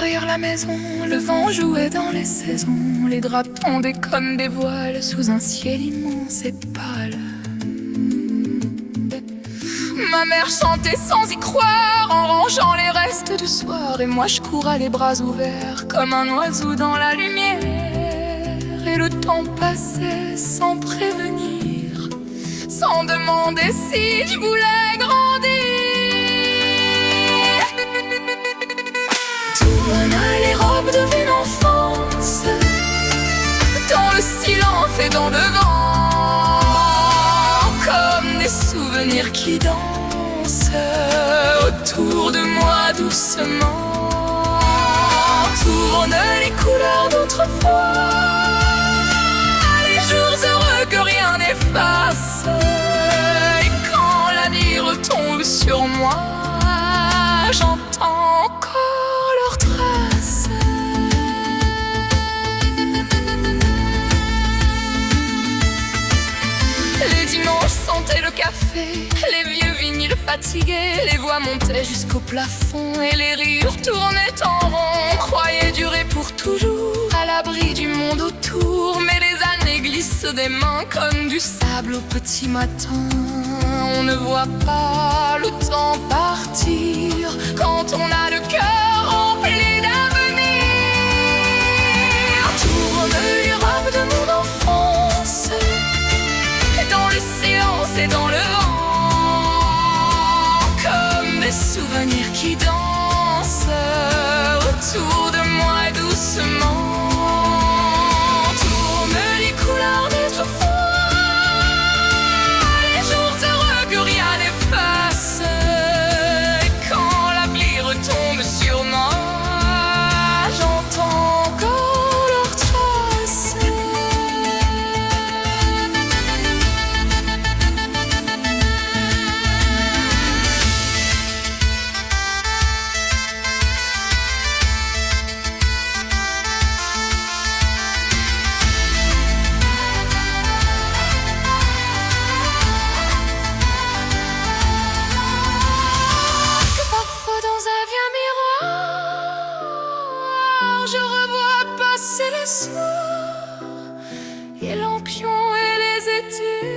derrière la maison, le vent jouait dans les saisons. Les draps tendaient comme des voiles sous un ciel immense et pâle. Ma mère chantait sans y croire en rangeant les restes du soir. Et moi je courais les bras ouverts comme un oiseau dans la lumière. Et le temps passait sans prévenir, sans demander si je voulais grandir. Tournent les robes de mon enfance dans le silence et dans le vent, comme des souvenirs qui dansent autour de moi doucement. Tournent les couleurs d'autrefois, les jours heureux que rien n'efface. Et quand la nuit retombe sur moi, j'entends encore leurs traces. Les dimanches sentaient le café, les vieux vinyles fatigués, les voix montaient jusqu'au plafond et les rires tournaient en rond. Croyaient durer pour toujours, à l'abri du monde autour. Mais les années glissent des mains comme du sable au petit matin. On ne voit pas le temps partir quand on a le cœur rempli d'avenir. Tourne les robes de mon enfance dans le silence et dans le vent, comme des souvenirs qui dansent autour de moi doucement. Tourne les couleurs d'autrefois, les jours heureux que rien n'efface. Et quand la pluie retombe sur moi, j'entends encore leurs traces. Je revois passer les soirs, les lampions et les étés.